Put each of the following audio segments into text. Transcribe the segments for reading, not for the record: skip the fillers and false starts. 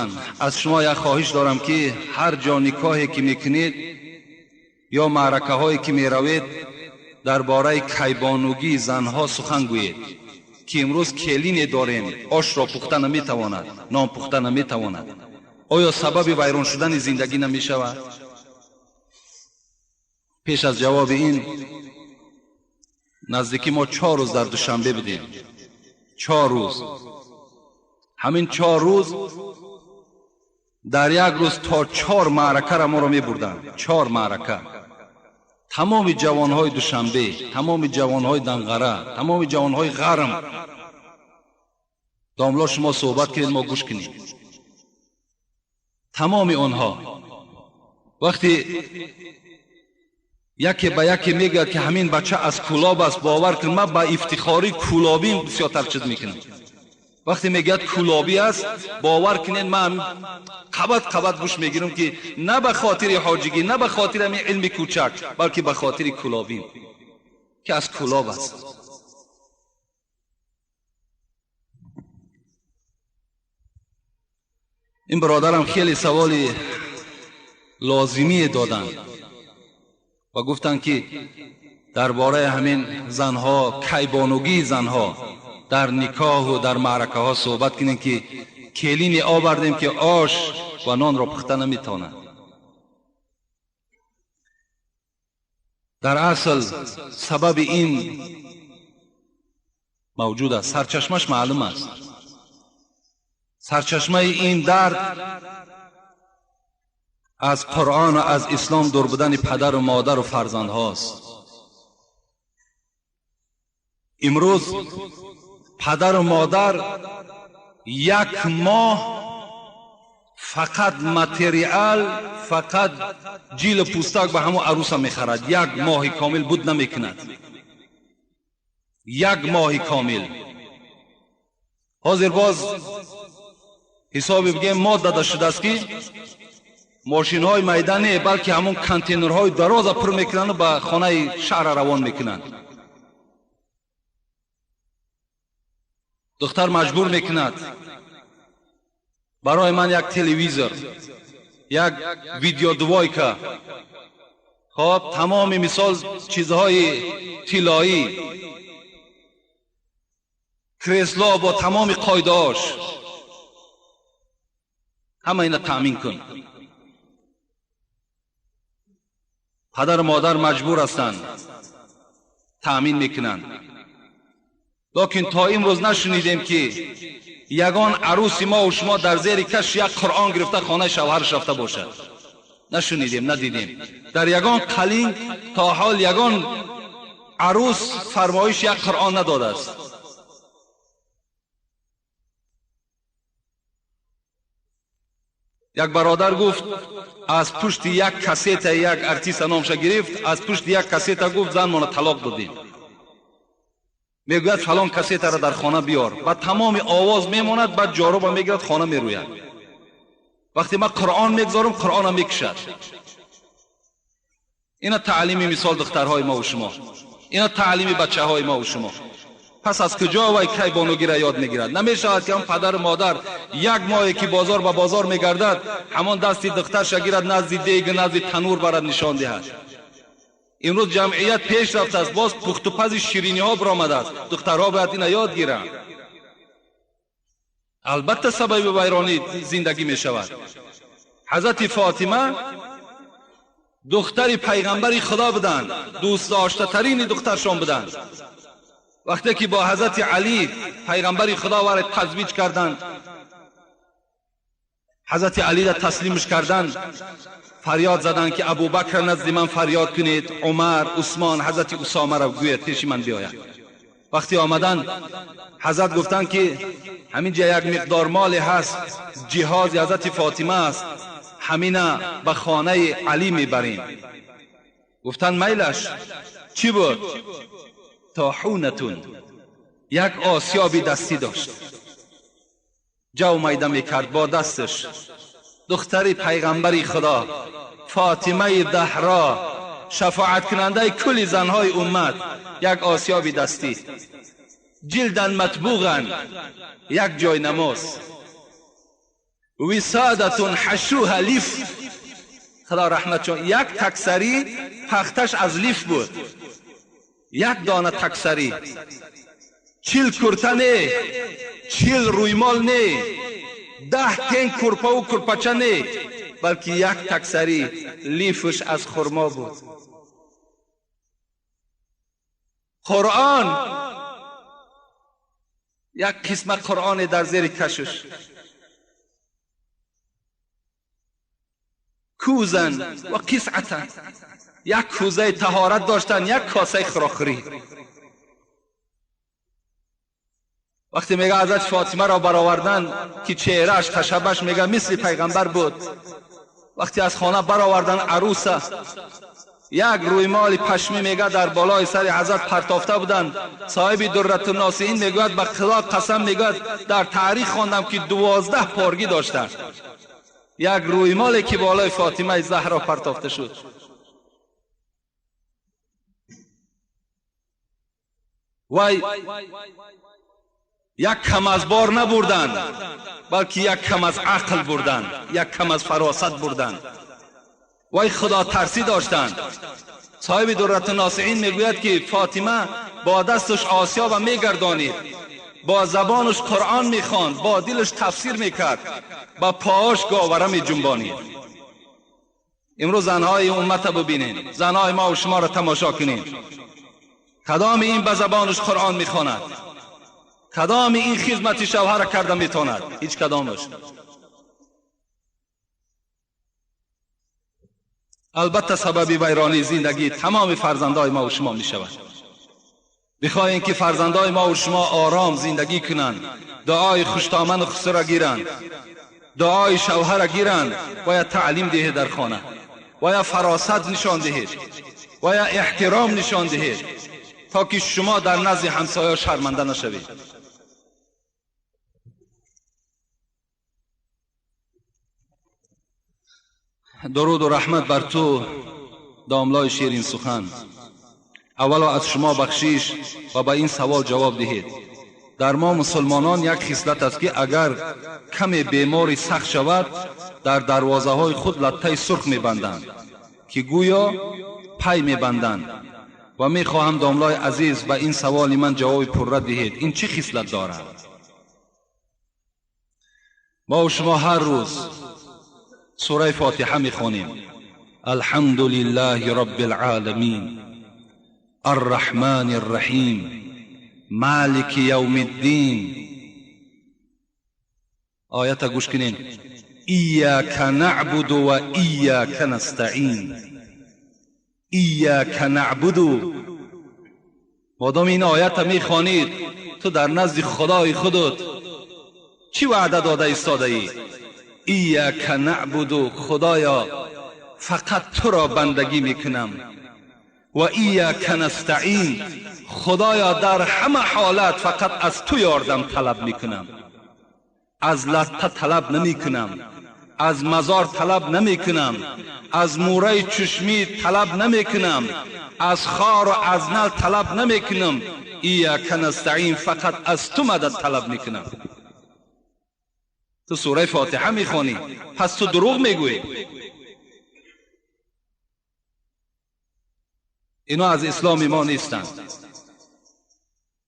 سخن. از شما یک خواهش دارم که هر جا نکاحی که میکنید یا معرکه هایی که میروید درباره کیبانوگی زنها سخن گویید که امروز کلین داریم، آش را پخته نمیتواند، نان پخته نمیتواند. آیا سبب ویران شدن زندگی نمیشود؟ پیش از جواب این نزدیکی ما 4 روز در دوشنبه بدیم. 4 روز. همین 4 روز در یک روز تا 4 معرکه را ما را می بردن. 4 معرکه. تمام جوانهای دوشنبه، تمام جوانهای دنغره، تمام جوانهای غرم داملا شما صحبت کنید، ما گوش کنیم. تمام آنها وقتی یکی به یکی میگه که همین بچه از کلاب است، باور کن من با افتخاری کلابی بسیار ترچید میکنم. وقتی میگه کلابی است باور کنین من قبط گوش میگیرم که نه به خاطر حاجگی، نه به خاطر همین علم کوچک، بلکه به خاطر کلابی که از کلاب است. این برادرم خیلی سوال لازمی دادن و گفتن که درباره همین زنها، کیبانوگی زنها در نکاح و در معرکه ها صحبت کنیم که کلین آوردیم که آش و نان را پخته نمیتونه. در اصل سبب این موجود است، سرچشمش معلوم است. سرچشمه این درد از قرآن و از اسلام دور بودن پدر و مادر و فرزند هاست. امروز پدر و مادر 1 ماه فقط متریال، فقط جیل پوستک به همون عروس میخرد. 1 ماه کامل بود نمیکند. 1 ماه کامل. حاضر باز حساب بگیم ما داده شده است که ماشین های میدانی بلکه همون کانتینر های دراز پر میکنند و به خانه شهر روان میکنند. دختر مجبور میکند برای من یک تلویزور، یک ویدیو دوایکا، خب تمام مثال چیزهای طلایی، کرسلا با تمام قاعده‌اش، همه اینا تامین کن. پدر و مادر مجبور هستند تامین میکنند. لیکن تا امروز نشنیدیم که یگان عروس ما و شما در زیر کش یک قرآن گرفته خانه شوهرش رفته باشد. نشنیدیم، ندیدیم. در یگان قلین تا حال یگان عروس فرمایش یک قرآن نداده است. یک برادر گفت از پشت یک کاسیت یک ارتیست نامش گرفت، از پشت یک کاسیت گفت زن من طلاق دادیم. میگوید فلان کاسیت را در خانه بیار، بعد تمام آواز میماند، بعد جارو با میگیرد خانه میروید. وقتی من قرآن میگذارم قرآن میکشد. اینا تعلیمی مثال دخترهای ما و شما، اینا تعلیمی بچه های ما و شما. پس از کجا وای کیبانوگی را یاد میگیرد؟ نمیشود که هم پدر و مادر 1 ماهی که بازار به بازار میگردد همان دستی دخترش گیرد نزد دیگ نزد تنور برد نشان دهد. امروز جمعیت پیش رفته است، باز پخت و پز شیرینی ها برآمده است. دخترها باید اینا یاد گیرند. البته سبب ویرانی زندگی می شود. حضرت فاطمه دختر پیغمبر خدا بودند، دوست داشته ترین دخترشان بودند. وقتی که با حضرت علی پیغمبر خدا وارد تزویج کردند، حضرت علی را تسلیمش کردند، فریاد زدند که ابوبکر نزد من فریاد کنید، عمر، عثمان، حضرت اسامه را گوید پیش من بیاید. وقتی آمدند حضرت گفتند که همین جا یک مقدار مال هست، جهاز حضرت فاطمه است، همینه به خانه علی میبریم. گفتند میلش. چی بود؟ طاحونتون، یک آسیابی دستی داشت، جو میده میکرد با دستش. دختری پیغمبری خدا فاطمه دهرا، شفاعت کننده کل زنهای امت، یک آسیابی دستی، جلدن مطبوغن، یک جای نماز. وسادت حشوها لیف. خدا رحمت چون یک تکسری پختش از لیف بود، یک دانه تکسری، 40 کرته نه، 40 رویمال نه، 10 تن کرپا و کرپچه نه، بلکه یک تکسری لیفش از خرما بود. قرآن، یک قسمت قرآن در زیر کشش، کوزن و قسعتن، یک کوزه طهارت داشتن، یک کاسه خراخری. وقتی میگه حضرت فاطمه را برآوردن که چهرهش تشبهش میگه مثل پیغمبر بود، وقتی از خانه برآوردن عروسه، یک رویمال پشمی میگه در بالای سر حضرت پرتافته بودند. صاحب درة الناصحین میگوید به خدا قسم میگوید در تاریخ خواندم که 12 پارگی داشتند. یک رویمالی که بالای فاطمه زهرا پرتافته شد. وای یک کم از بار نبردند، بلکه یک کم از عقل بردند، یک کم از فراست بردند. وای خدا ترسی داشتند. صاحب درة الناصحین میگوید که فاطمه با دستش آسیا و میگردانید، با زبانش قرآن میخواند، با دلش تفسیر میکرد، با پاهاش گاوره میجنبانید. امروز زنهای امت ببینید، زنهای ما و شما را تماشا کنید، کدام این به زبانش قرآن میخواند، کدام این خدمت شوهر کرده میتواند؟ هیچ کدامش. البته سبب ویرانی زندگی تمام فرزندای ما و شما می شود. بخواهیم که فرزندای ما و شما آرام زندگی کنند، دعای خوشتامن و خسر را گیرند، دعای شوهر را گیرند، باید تعلیم دهید در خانه، باید فراست نشان دهید، باید احترام نشان دهید، تا که شما در نزد همسایه شرمنده نشوید. درود و رحمت بر تو داملای شیرین سخن. اولا از شما بخشش و به این سوال جواب دهید. در ما مسلمانان یک خصلت است که اگر کمی بیماری سخت شود در دروازه های خود لطه سرخ میبندند که گویا پی میبندند. و میخواهم داملای عزیز به این سوال من جواب پررد دهید. این چه خصلت دارد؟ ما و شما هر روز سوره فاتحه میخوانیم. الحمد لله رب العالمین الرحمن الرحیم مالک یوم الدین. آیت گوش کنین. ایاک نعبد و ایاک نستعین. ایاک نعبد. مادام این آیت میخوانید تو در نزد خدای خودت چی وعده داده ایستاده ای؟ ایاک نعبد، خدایا فقط تو را بندگی میکنم. و ایاک نستعین، خدایا در همه حالت فقط از تو یاردم طلب میکنم. از لطه طلب نمیکنم، از مزار طلب نمیکنم، از موره چشمی طلب نمیکنم، از خار و از نل طلب نمیکنم. ایاک نستعین، فقط از تو مدد طلب میکنم. تو سوره فاتحه میخوانی، پس تو دروغ میگویی. اینا از اسلام ما نیستند،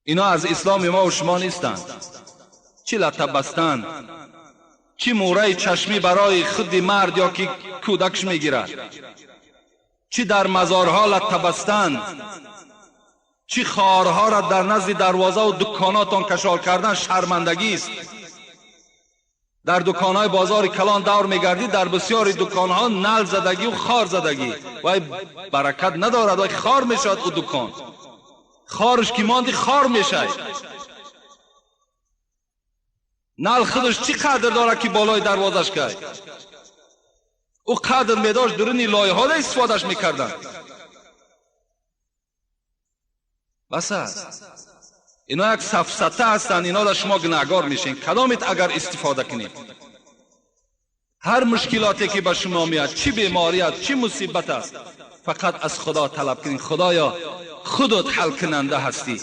اینا از اسلام ما و شما نیستند. چی لطه بستن، چی موره چشمی برای خود مرد یا که کودکش میگیرد، چی در مزارها لطه بستن، چی خارها را در نزد دروازه و دکاناتان کشال کردن شرمندگی است. در دکانهای بازار کلان دور میگردید، در بسیاری دکانها نل زدگی و خار زدگی. وای برکت ندارد، وای خار میشد او دکان، خارش که ماندی خار میشه. نل خودش چی قدر داره که بالای دروازش که او قدر میداشت درونی لایه ها استفادهش میکردن. بس اینا یک سفسطه هستند، اینا در شما گناهگار میشین. کدامت اگر استفاده کنید، هر مشکلاتی که به شما میاد، چی بیماری است، چی مصیبت است، فقط از خدا طلب کنید. خدایا خودت حل کننده هستی،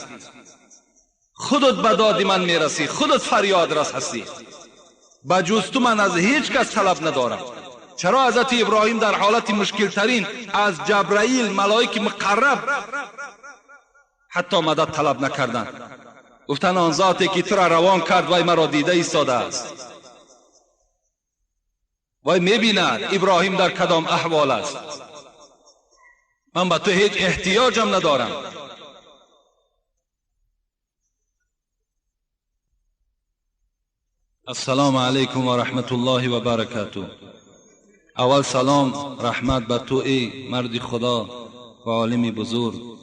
خودت به داد من میرسی، خودت فریاد رس هستی. بجز تو من از هیچ کس طلب ندارم. چرا حضرت ابراهیم در حالت مشکل ترین از جبرائیل ملائک مقرب حتی مدد طلب نکردند؟ گفتن آن ذاتی که تو را روان کرد وای مرا دیده ایستاده است، وای میبیند ابراهیم در کدام احوال است، من به تو هیچ احتیاجم ندارم. السلام علیکم و رحمت الله و برکاته. اول سلام رحمت به تو ای مرد خدا و عالم بزرگ.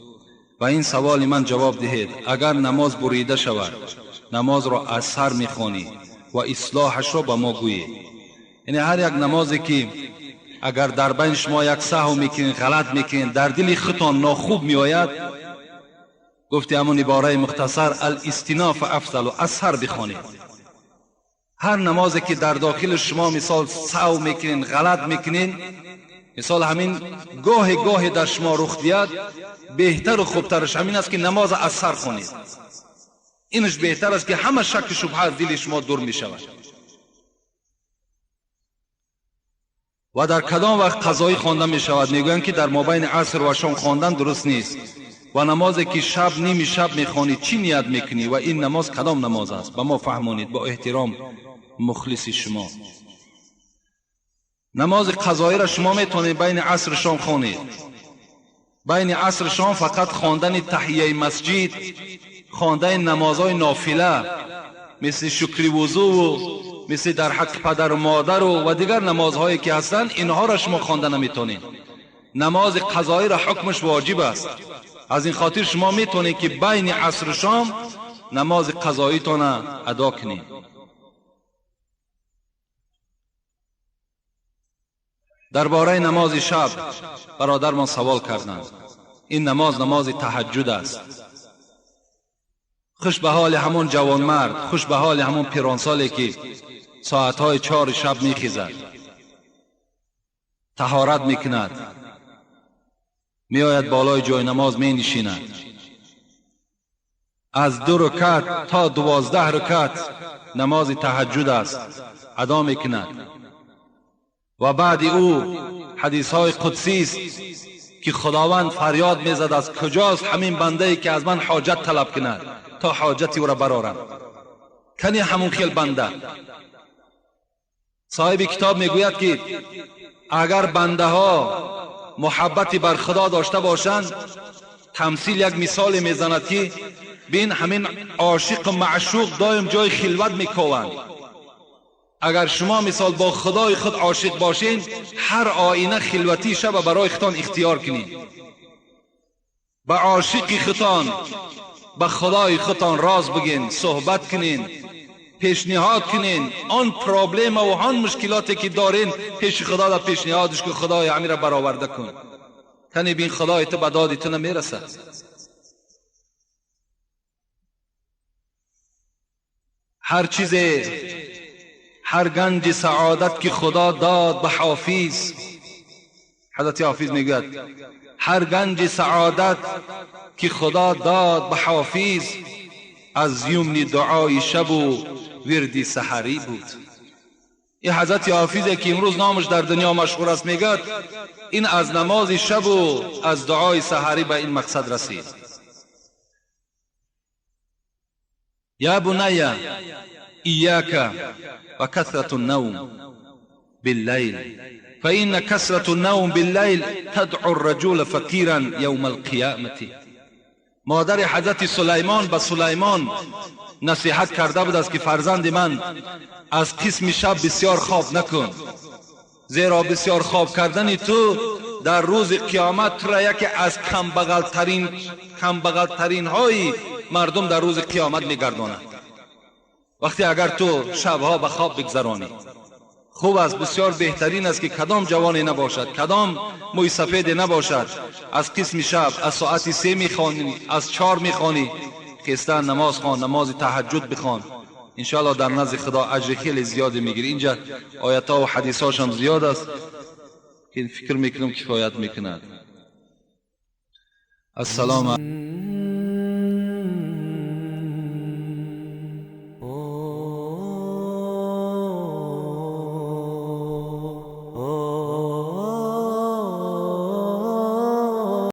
و این سوال من جواب دهید، اگر نماز بریده شود نماز را از سر میخوانی و اصلاحش را به ما گویی. یعنی هر یک نمازی که اگر در بین شما یک سهو میکنین، غلط میکنین، در دل خودتان ناخوب میآید، گفتی همون عباره مختصر الاستناف افضل و از سر بخوانید. هر نمازی که در داخل شما مثال سهو میکنین، غلط میکنین، مثال همین گاه در شما رخ بیاد، بهتر و خوبترش همین است که نماز از سر خوانید. اینش بهتر است که همه شک شبهه از دل شما دور می شود. و در کدام وقت قضایی خوانده می شود؟ میگویند که در مابین عصر و شام خواندن درست نیست. و نمازی که شب نیمی شب میخوانی چی نیت میکنی و این نماز کدام نماز است؟ به ما فهمانید با احترام مخلص شما. نماز قضایی را شما میتونید بین عصر شام خوانید. بین عصر شام فقط خواندن تحیه مسجد، خواندن نمازهای نافله مثل شکر وضو و مثل در حق پدر و مادر و دیگر نمازهایی که هستند، اینها را شما خوانده نمیتونید. نماز قضایی را حکمش واجب است. از این خاطر شما میتونید که بین عصر و شام نماز قضاییتون ادا کنید. درباره نماز شب برادر من سوال کردند. این نماز تهجد است. خوش به حال همون جوان مرد، خوش به حال همون پیرانسالی که ساعتهای 4 شب میخیزد، طهارت میکند، میآید بالای جای نماز می نشیند، از 2 رکعت تا 12 رکعت نماز تهجد است ادا میکند. و بعد او حدیث های قدسی است که خداوند فریاد میزد از کجاست همین بنده ای که از من حاجت طلب کند تا حاجتی او را برارم. کنی همون خیل بنده. صاحب کتاب میگوید که اگر بنده ها محبتی بر خدا داشته باشند، تمثیل یک مثال میزند که بین همین عاشق و معشوق دایم جای خلوت میکوند. اگر شما مثال با خدای خود عاشق باشین، هر آینه خلوتی شب برای خودتان اختیار کنید. با عاشق خودتان، با خدای خودتان راز بگین، صحبت کنین، پیشنهاد کنین، آن پرابلم و آن مشکلاتی که دارین پیش خدا در پیشنهادش که خدای همین را برآورده کن. کنی بین خدای تو به داد تو نمیرسد. هر چیز، هر گنج سعادت که خدا داد به حافظ، حضرت حافظ میگوید هر گنج سعادت که خدا داد به حافظ، از یمن دعای شب و وردی سحری بود. این حضرت حافظی که امروز نامش در دنیا مشهور است، میگوید این از نماز شب و از دعای سحری به این مقصد رسید. یا بنی ایاک و کثرت النوم باللیل فإن کثرت النوم باللیل تدعو الرجل فقیرا یوم القیامة. مادر حضرت سلیمان به سلیمان نصیحت کرده بود است که فرزند من از قسم شب بسیار خواب نکن، زیرا بسیار خواب کردن تو در روز قیامت تو را یکی از کم بغل های مردم در روز قیامت میگرداند. وقتی اگر تو شبها به خواب بگذرانی، خوب است، بسیار بهترین است که کدام جوانی نباشد، کدام موی سفید نباشد، از قسم شب از ساعت 3 میخوانی، از 4 میخوانی، خیستن نماز خوان، نماز تهجد بخوان، انشاءالله در نزد خدا اجر خیلی زیادی میگیری. اینجا آیات ها و حدیث هاش هم زیاد است که فکر میکنم کفایت میکند. السلام